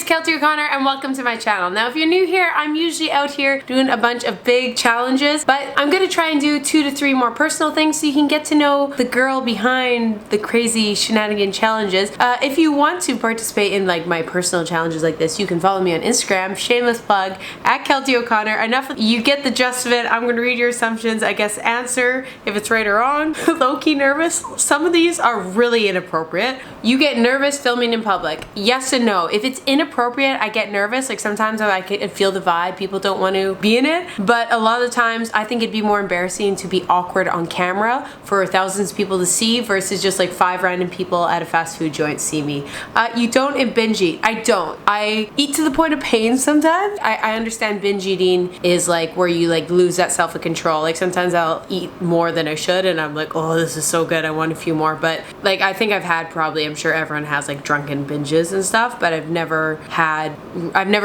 it's Keltie O'Connor and welcome to my channel. Now if you're new here, I'm usually out here doing a bunch of big challenges, but I'm gonna try and do 2 to 3 more personal things so you can get to know the girl behind the crazy shenanigan challenges. If you want to participate in like my personal challenges like this, you can follow me on Instagram, shameless plug, at Keltie O'Connor. Enough, you get the gist of it. I'm gonna read your assumptions, I guess answer if it's right or wrong. Low-key nervous. Some of these are really inappropriate. You get nervous filming in public. Yes and no. If it's inappropriate, I get nervous. Like sometimes I can feel the vibe, people don't want to be in it, but a lot of the times I think it'd be more embarrassing to be awkward on camera for thousands of people to see versus just like 5 random people at a fast food joint see me. You don't binge eat. I don't. I eat to the point of pain sometimes. I understand binge eating is like where you like lose that self-control. Like sometimes I'll eat more than I should and I'm like, oh, this is so good, I want a few more. But like I think I've had probably, I'm sure everyone has like drunken binges and stuff, but I've never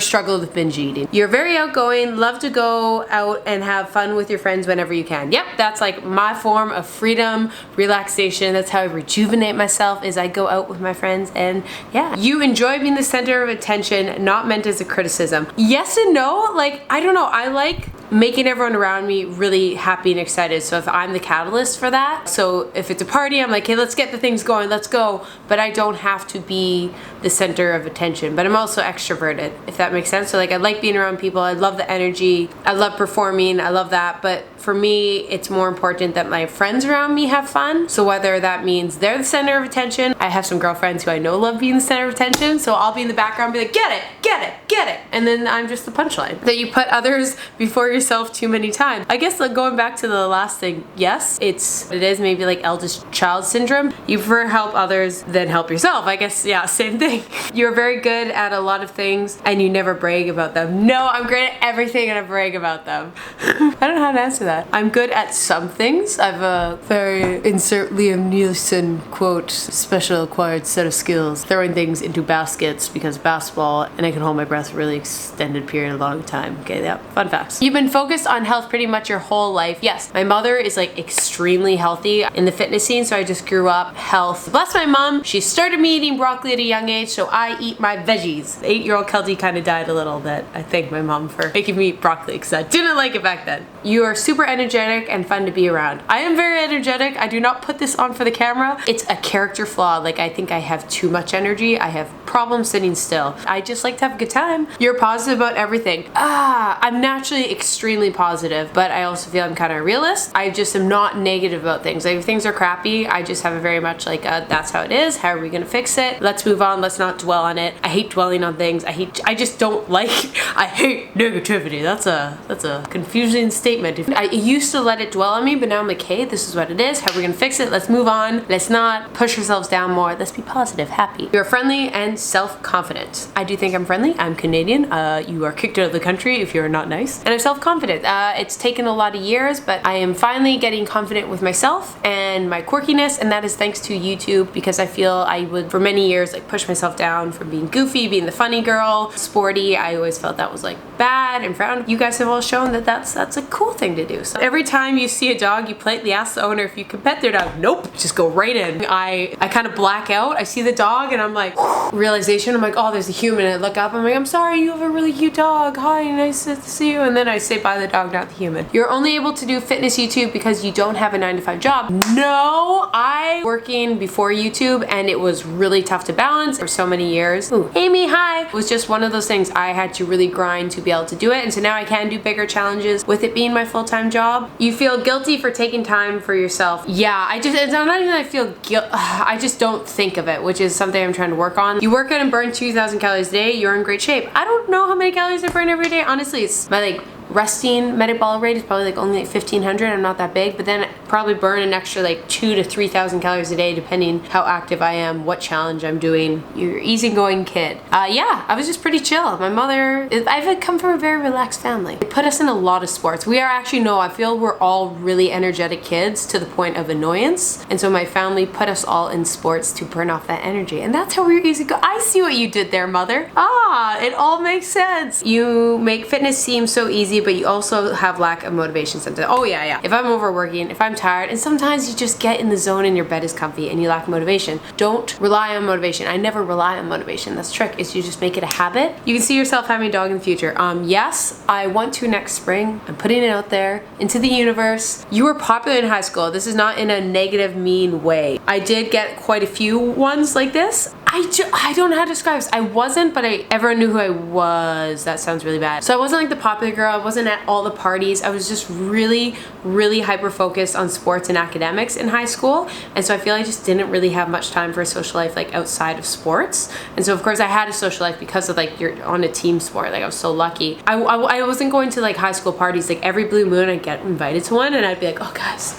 struggled with binge eating. You're very outgoing, love to go out and have fun with your friends whenever you can. Yep, that's like my form of freedom, relaxation. That's how I rejuvenate myself, is I go out with my friends. And yeah, you enjoy being the center of attention, not meant as a criticism. Yes and no. Like, I don't know, I like making everyone around me really happy and excited. So if I'm the catalyst for that, so if it's a party, I'm like, hey, let's get the things going, let's go. But I don't have to be the center of attention. But I'm also extroverted, if that makes sense. So like I like being around people, I love the energy, I love performing, I love that. But for me, it's more important that my friends around me have fun. So whether that means they're the center of attention, I have some girlfriends who I know love being the center of attention, so I'll be in the background and be like, get it, get it, get it. And then I'm just the punchline. That you put others before yourself too many times. I guess like going back to the last thing, yes, it is maybe like eldest child syndrome. You prefer help others than help yourself. I guess, yeah, same thing. You're very good at a lot of things and you never brag about them. No, I'm great at everything and I brag about them. I don't know how to answer that. I'm good at some things. I've a very, insert Liam Neeson quote, special acquired set of skills, throwing things into baskets because basketball, and I can hold my breath for a really extended period, a long time. Okay, yeah, fun facts. You've been focused on health pretty much your whole life. Yes, my mother is like extremely healthy in the fitness scene, so I just grew up health. Bless my mom, she started me eating broccoli at a young age, so I eat my veggies. 8-year-old Keltie kind of died a little bit. I thank my mom for making me eat broccoli because I didn't like it back then. You are super energetic and fun to be around. I am very energetic. I do not put this on for the camera. It's a character flaw. Like I think I have too much energy. I have problems sitting still. I just like to have a good time. You're positive about everything. I'm naturally extremely positive, but I also feel I'm kind of a realist. I just am not negative about things. Like if things are crappy, I just have a very much like that's how it is. How are we gonna fix it? Let's move on. Let's not dwell on it. I hate dwelling on things. I just don't like, I hate negativity. That's a confusing statement. I used to let it dwell on me, but now I'm like, hey, this is what it is. How are we gonna fix it? Let's move on. Let's not push ourselves down more. Let's be positive, happy. You're friendly and self-confident. I do think I'm friendly. I'm Canadian. You are kicked out of the country if you're not nice. And I'm self-confident. It's taken a lot of years, but I am finally getting confident with myself and my quirkiness, and that is thanks to YouTube, because I feel I would, for many years, like push myself down from being goofy, being the funny girl, sporty. I always felt that was like bad and frowned. You guys have all shown that that's a cool thing to do. So every time you see a dog, you politely ask the owner if you can pet their dog. Nope, just go right in. I kind of black out. I see the dog and I'm like, realization, I'm like, oh, there's a human. And I look up, I'm like, I'm sorry, you have a really cute dog. Hi, nice to see you. And then I say bye to the dog, not the human. You're only able to do fitness YouTube because you don't have a 9-to-5 job. No, I working before YouTube and it was really tough to balance for so many years. Ooh, Amy, hi. It was just one of those things I had to really grind to be able to do it. And so now I can do bigger challenges with it being my full-time job. You feel guilty for taking time for yourself. Yeah, it's not even that I feel guilt. I just don't think of it, which is something I'm trying to work on. You work out and burn 2,000 calories a day, you're in great shape. I don't know how many calories I burn every day. Honestly, it's my like resting metabolic rate is probably like only like 1,500. I'm not that big, but then I probably burn an extra like 2,000 to 3,000 calories a day depending how active I am, what challenge I'm doing. You're easygoing kid. Yeah, I was just pretty chill. My mother, I've come from a very relaxed family. They put us in a lot of sports. We are actually, no, I feel we're all really energetic kids to the point of annoyance. And so my family put us all in sports to burn off that energy. And that's how we're easy go. I see what you did there, mother. It all makes sense. You make fitness seem so easy, but you also have lack of motivation sometimes. Oh yeah. If I'm overworking, if I'm tired, and sometimes you just get in the zone and your bed is comfy and you lack motivation. Don't rely on motivation. I never rely on motivation. That's the trick, is you just make it a habit. You can see yourself having a dog in the future. Yes, I want to next spring. I'm putting it out there into the universe. You were popular in high school. This is not in a negative, mean way. I did get quite a few ones like this. I don't know how to describe this. I wasn't, but everyone knew who I was. That sounds really bad. So I wasn't like the popular girl. I wasn't at all the parties. I was just really, really hyper focused on sports and academics in high school. And so I feel I just didn't really have much time for a social life like outside of sports. And so of course I had a social life because of like you're on a team sport. Like I was so lucky. I wasn't going to like high school parties. Like every blue moon I'd get invited to one and I'd be like, oh guys,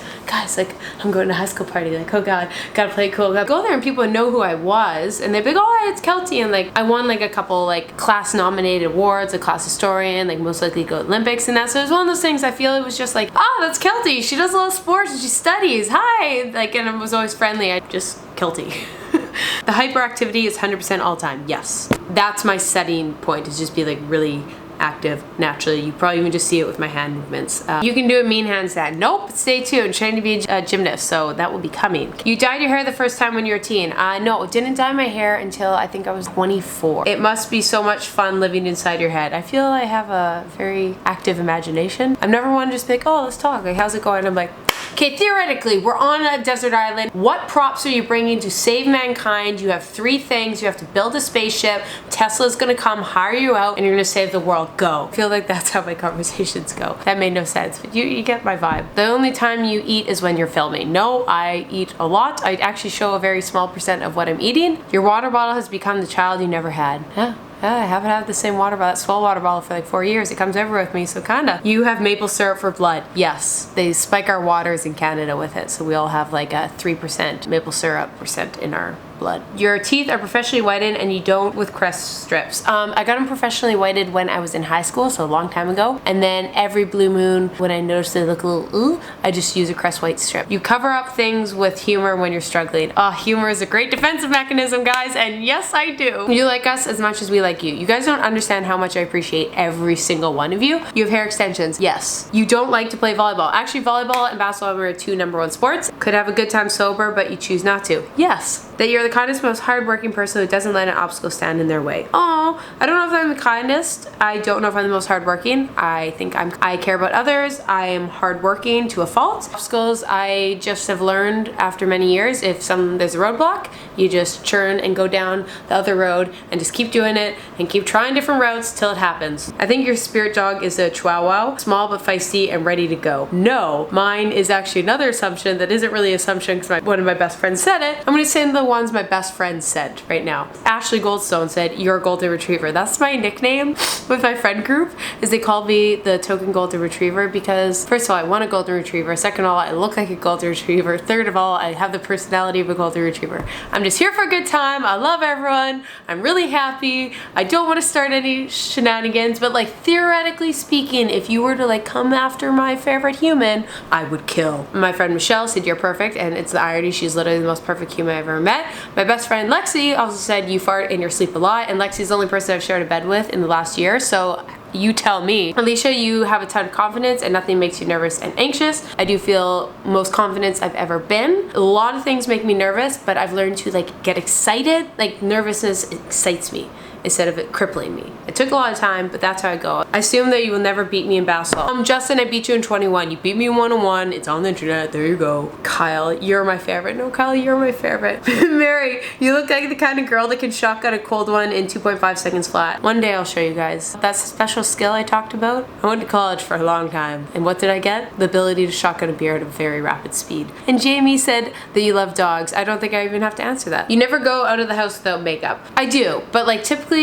like I'm going to a high school party, like oh god, gotta play cool. Gotta go there and people would know who I was and they'd be like, oh hey, it's Keltie, and like I won like a couple like class nominated awards, a class historian, like most likely go to Olympics and that. So it was one of those things I feel it was just like, oh that's Keltie, she does a lot of sports and she studies, hi, like, and I was always friendly. I just Keltie. The hyperactivity is 100% all time, yes. That's my setting point, is just be like really active naturally. You probably even just see it with my hand movements. You can do a mean handstand. Nope, stay tuned. Trying to be a gymnast, so that will be coming. You dyed your hair the first time when you were a teen. No, didn't dye my hair until I think I was 24. It must be so much fun living inside your head. I feel I have a very active imagination. I've never wanted to just be like, oh, let's talk. Like, how's it going? I'm like, okay, theoretically, we're on a desert island. What props are you bringing to save mankind? You have 3 things. You have to build a spaceship. Tesla's gonna come hire you out and you're gonna save the world. Go. I feel like that's how my conversations go. That made no sense, but you get my vibe. The only time you eat is when you're filming. No, I eat a lot. I actually show a very small % of what I'm eating. Your water bottle has become the child you never had. Yeah. I haven't had the same water bottle, that swell water bottle for like 4 years. It comes everywhere with me, so kinda. You have maple syrup for blood. Yes, they spike our waters in Canada with it, so we all have like a 3% maple syrup % in our blood. Your teeth are professionally whitened and you don't with crest strips. I got them professionally whited when I was in high school, so a long time ago. And then every blue moon, when I notice they look a little ooh, I just use a crest white strip. You cover up things with humor when you're struggling. Oh, humor is a great defensive mechanism, guys, and yes, I do. You like us as much as we like you. You guys don't understand how much I appreciate every single one of you. You have hair extensions. Yes. You don't like to play volleyball. Actually, volleyball and basketball are 2 #1 sports. Could have a good time sober, but you choose not to. Yes. That you're the kindest, most hardworking person who doesn't let an obstacle stand in their way. Oh, I don't know if I'm the kindest. I don't know if I'm the most hardworking. I think I care about others. I am hardworking to a fault. Obstacles, I just have learned after many years, if there's a roadblock, you just churn and go down the other road and just keep doing it and keep trying different routes till it happens. I think your spirit dog is a Chihuahua, small but feisty and ready to go. No, mine is actually another assumption that isn't really an assumption because one of my best friends said it. I'm gonna say the ones my best friend said right now. Ashley Goldstone said, you're a golden retriever. That's my nickname with my friend group, is they call me the token golden retriever because first of all, I want a golden retriever. Second of all, I look like a golden retriever. Third of all, I have the personality of a golden retriever. I'm just here for a good time. I love everyone. I'm really happy. I don't want to start any shenanigans, but like theoretically speaking, if you were to like come after my favorite human, I would kill. My friend Michelle said, you're perfect, and it's the irony, she's literally the most perfect human I've ever met. My best friend Lexi also said you fart in your sleep a lot, and Lexi's the only person I've shared a bed with in the last year, so you tell me. Alicia, you have a ton of confidence and nothing makes you nervous and anxious. I do feel most confidence I've ever been. A lot of things make me nervous, but I've learned to like get excited. Like nervousness excites me instead of it crippling me. It took a lot of time, but that's how I go. I assume that you will never beat me in basketball. Justin, I beat you in 21. You beat me in 1-on-1. It's on the internet. There you go. Kyle, you're my favorite. No, Kyle, you're my favorite. Mary, you look like the kind of girl that can shotgun a cold one in 2.5 seconds flat. One day I'll show you guys. That's a special skill I talked about. I went to college for a long time. And what did I get? The ability to shotgun a beer at a very rapid speed. And Jamie said that you love dogs. I don't think I even have to answer that. You never go out of the house without makeup. I do, but like typically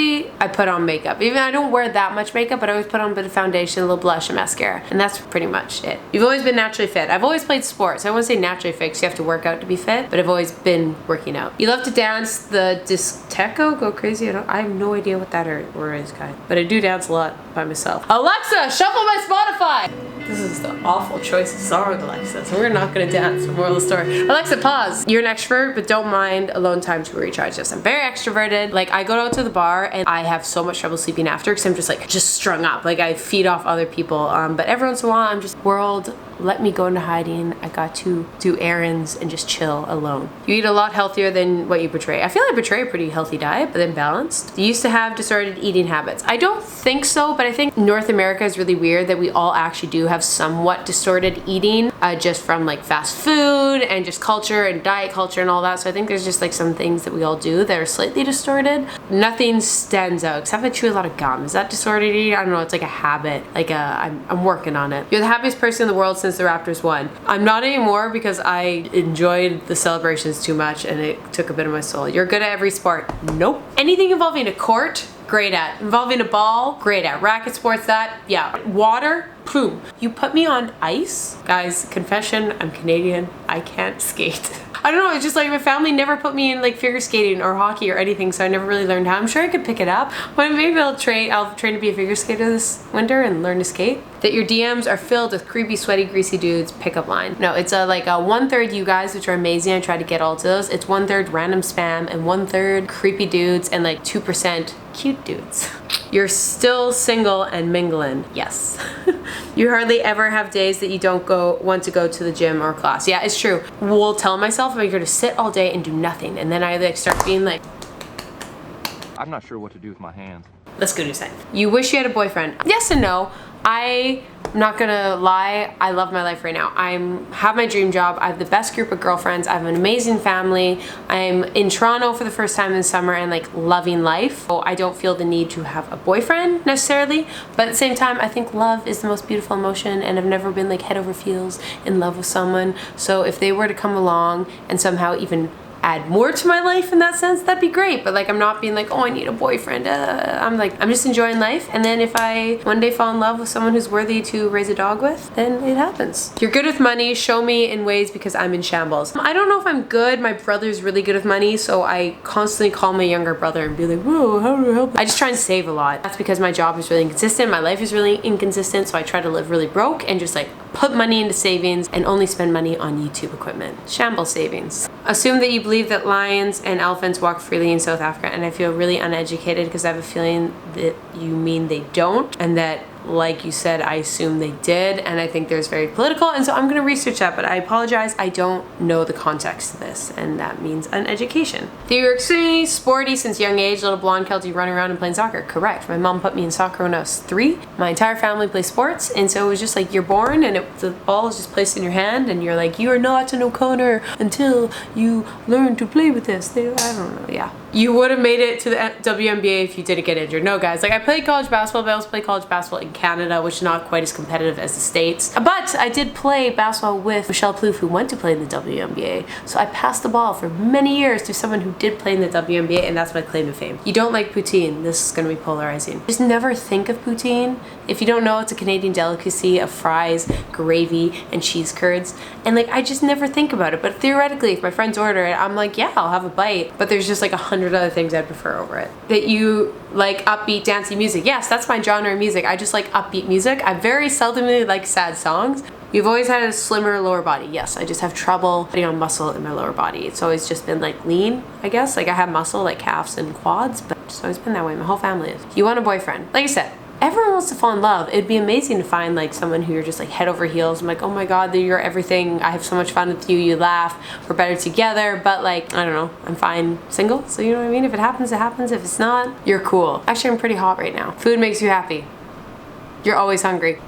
I put on makeup. Even I don't wear that much makeup, but I always put on a bit of foundation, a little blush, and mascara. And that's pretty much it. You've always been naturally fit. I've always played sports. I wouldn't say naturally fit because you have to work out to be fit, but I've always been working out. You love to dance the discoteque, go crazy. I have no idea what that word is, guys. But I do dance a lot by myself. Alexa, shuffle my Spotify! This is the awful choice of song, Alexa, so we're not gonna dance. Moral of the story. Alexa, pause. You're an extrovert, but don't mind alone time to recharge. Yes, I'm very extroverted. Like, I go out to the bar and I have so much trouble sleeping after because I'm just strung up. Like, I feed off other people. But every once in a while, I'm just world let me go into hiding. I got to do errands and just chill alone. You eat a lot healthier than what you portray. I feel I portray a pretty healthy diet, but then balanced. You used to have disordered eating habits. I don't think so, but I think North America is really weird that we all actually do have somewhat distorted eating, just from like fast food and just culture and diet culture and all that. So I think there's just like some things that we all do that are slightly distorted. Nothing stands out except I chew a lot of gum. Is that disordered eating? I don't know. It's like a habit. Like I'm working on it. You're the happiest person in the world since the Raptors won. I'm not anymore because I enjoyed the celebrations too much and it took a bit of my soul. You're good at every sport. Nope. Anything involving a court, great at. Involving a ball, great at. Racket sports, that, yeah. Water, boom. You put me on ice. Guys, confession, I'm Canadian. I can't skate. I don't know, it's just like my family never put me in like figure skating or hockey or anything, so I never really learned how. I'm sure I could pick it up. Well, maybe I'll train to be a figure skater this winter and learn to skate. That your DMs are filled with creepy, sweaty, greasy dudes, pickup line. No, it's like a 1/3 you guys, which are amazing. I try to get all to those. It's 1/3 random spam and 1/3 creepy dudes and like 2% cute dudes. You're still single and mingling. Yes. You hardly ever have days that you don't want to go to the gym or class. Yeah, it's true. We'll tell myself I'm going to sit all day and do nothing, and then I like start being like, I'm not sure what to do with my hands. Let's go do something. You wish you had a boyfriend. Yes and no. I'm not gonna lie, I love my life right now. I have my dream job. I have the best group of girlfriends. I have an amazing family. I'm in Toronto for the first time in summer and like loving life. So I don't feel the need to have a boyfriend necessarily, but at the same time, I think love is the most beautiful emotion and I've never been like head over heels in love with someone. So if they were to come along and somehow even add more to my life in that sense, that'd be great. But like, I'm not being like, oh, I need a boyfriend. I'm just enjoying life. And then if I one day fall in love with someone who's worthy to raise a dog with, then it happens. You're good with money. Show me in ways because I'm in shambles. I don't know if I'm good. My brother's really good with money. So I constantly call my younger brother and be like, whoa, how do I help? I just try and save a lot. That's because my job is really inconsistent. My life is really inconsistent. So I try to live really broke and just like put money into savings and only spend money on YouTube equipment. Shambles savings. Assume that you believe that lions and elephants walk freely in South Africa, and I feel really uneducated because I have a feeling that you mean they don't, and that, like you said, I assume they did, and I think there's very political, and so I'm gonna research that, but I apologize, I don't know the context of this, and that means uneducation. You're extremely sporty since young age, little blonde Keltie running around and playing soccer. Correct. My mom put me in soccer when I was 3. My entire family plays sports, and so it was just like you're born and the ball is just placed in your hand, and you're like, you are not an O'Connor until you learn to play with this. I don't know, yeah. You would have made it to the WNBA if you didn't get injured. No, guys, like I played college basketball, but I also played college basketball in Canada, which is not quite as competitive as the States. But I did play basketball with Michelle Plouffe, who went to play in the WNBA. So I passed the ball for many years to someone who did play in the WNBA, and that's my claim to fame. You don't like poutine. This is gonna be polarizing. Just never think of poutine. If you don't know, it's a Canadian delicacy of fries, gravy, and cheese curds. And like, I just never think about it. But theoretically, if my friends order it, I'm like, yeah, I'll have a bite. But there's just like 100 other things I'd prefer over it. That you like upbeat, dancey music. Yes, that's my genre of music. I just like upbeat music. I very seldomly like sad songs. You've always had a slimmer lower body. Yes, I just have trouble putting on muscle in my lower body. It's always just been like lean, I guess. Like I have muscle like calves and quads, but it's always been that way. My whole family is. You want a boyfriend. Like I said, everyone wants to fall in love. It'd be amazing to find like someone who you're just like head over heels. I'm like, oh my God, you're everything. I have so much fun with you. You laugh. We're better together. But like, I don't know. I'm fine single. So you know what I mean? If it happens, it happens. If it's not, you're cool. Actually, I'm pretty hot right now. Food makes you happy. You're always hungry.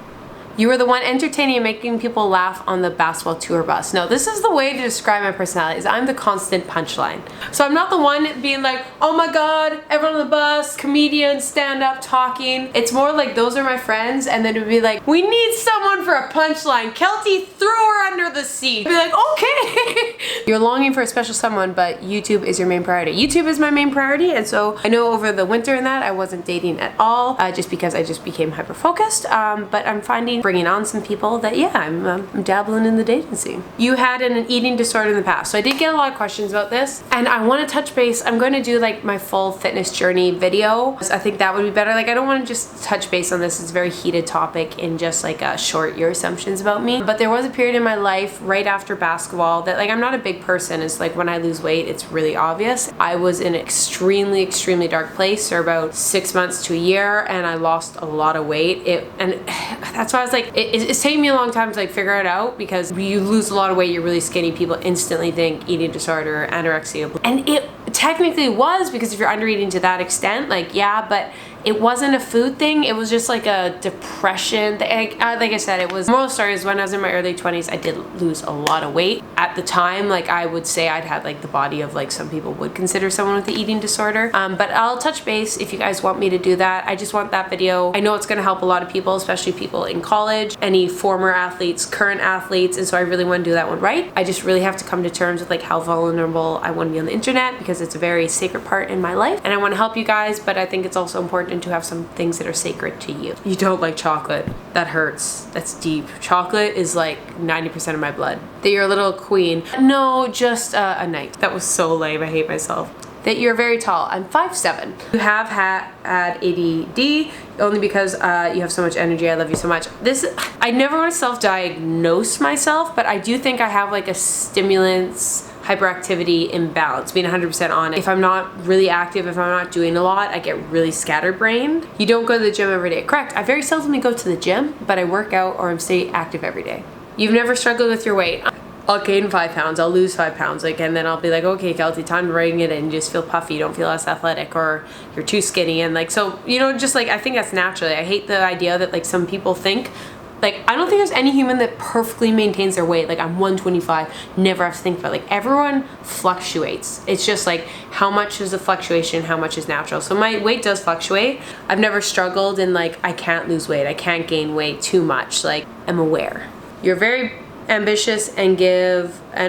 You were the one entertaining and making people laugh on the basketball tour bus. No, this is the way to describe my personality, is I'm the constant punchline. So I'm not the one being like, oh my God, everyone on the bus, comedian, stand up, talking. It's more like those are my friends, and then it would be like, we need someone for a punchline. Keltie threw her under the seat. I'd be like, okay. You're longing for a special someone, but YouTube is your main priority. YouTube is my main priority, and so I know over the winter and that I wasn't dating at all, just because I just became hyper-focused, but I'm finding bringing on some people that, yeah, I'm dabbling in the dating scene. You had an eating disorder in the past. So I did get a lot of questions about this, and I want to touch base. I'm going to do like my full fitness journey video. I think that would be better. Like I don't want to just touch base on this. It's a very heated topic in just like a short, your assumptions about me. But there was a period in my life right after basketball that like I'm not a big person. It's like when I lose weight, it's really obvious. I was in an extremely, extremely dark place for about 6 months to a year, and I lost a lot of weight. And that's why I was was like, it's taking me a long time to like figure it out, because when you lose a lot of weight, you're really skinny, people instantly think eating disorder, anorexia. And it technically was, because if you're under eating to that extent, like, yeah, but it wasn't a food thing. It was just like a depression. Like I said, it was, moral story is when I was in my early 20s, I did lose a lot of weight. At the time, like I would say I'd had like the body of like some people would consider someone with the eating disorder. But I'll touch base if you guys want me to do that. I just want that video. I know it's gonna help a lot of people, especially people in college, any former athletes, current athletes. And so I really want to do that one right. I just really have to come to terms with like how vulnerable I want to be on the internet, because it's a very sacred part in my life. And I want to help you guys, but I think it's also important to have some things that are sacred to you. You don't like chocolate. That hurts. That's deep. Chocolate is like 90% of my blood. That you're a little queen. No, just a knight. That was so lame. I hate myself. That you're very tall. I'm 5'7". You have had ADD only because you have so much energy. I love you so much. I never want to self-diagnose myself, but I do think I have like a stimulants hyperactivity imbalance, being 100% on it. If I'm not really active, if I'm not doing a lot, I get really scatterbrained. You don't go to the gym every day. Correct. I very seldomly go to the gym, but I work out or I'm stay active every day. You've never struggled with your weight. I'll gain 5 pounds, I'll lose 5 pounds, like, and then I'll be like, okay, Keltie, time to bring it in. You just feel puffy, you don't feel as athletic, or you're too skinny, and like, so, you know, just like, I think that's naturally. I hate the idea that like some people think, like, I don't think there's any human that perfectly maintains their weight. Like, I'm 125, never have to think about it. Like, everyone fluctuates. It's just like, how much is the fluctuation, how much is natural? So my weight does fluctuate. I've never struggled in like, I can't lose weight, I can't gain weight too much. Like, I'm aware. You're very ambitious and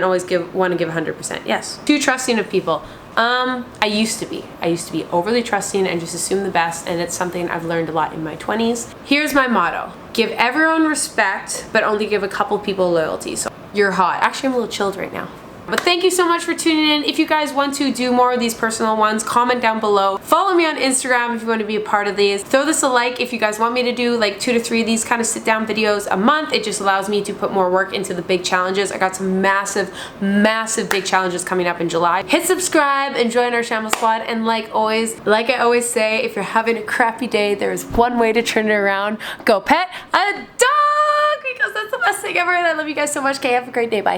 always want to give 100%. Yes. Too trusting of people. I used to be overly trusting and just assume the best, and it's something I've learned a lot in my 20s. Here's my motto: give everyone respect, but only give a couple people loyalty. So you're hot. Actually, I'm a little chilled right now. But thank you so much for tuning in. If you guys want to do more of these personal ones, comment down below. Follow me on Instagram if you want to be a part of these. Throw this a like if you guys want me to do like 2 to 3 of these kind of sit down videos a month. It just allows me to put more work into the big challenges. I got some massive, massive big challenges coming up in July. Hit subscribe and join our Shambles Squad. And like I always say, if you're having a crappy day, there is one way to turn it around. Go pet a dog, because that's the best thing ever. And I love you guys so much. Okay, have a great day. Bye.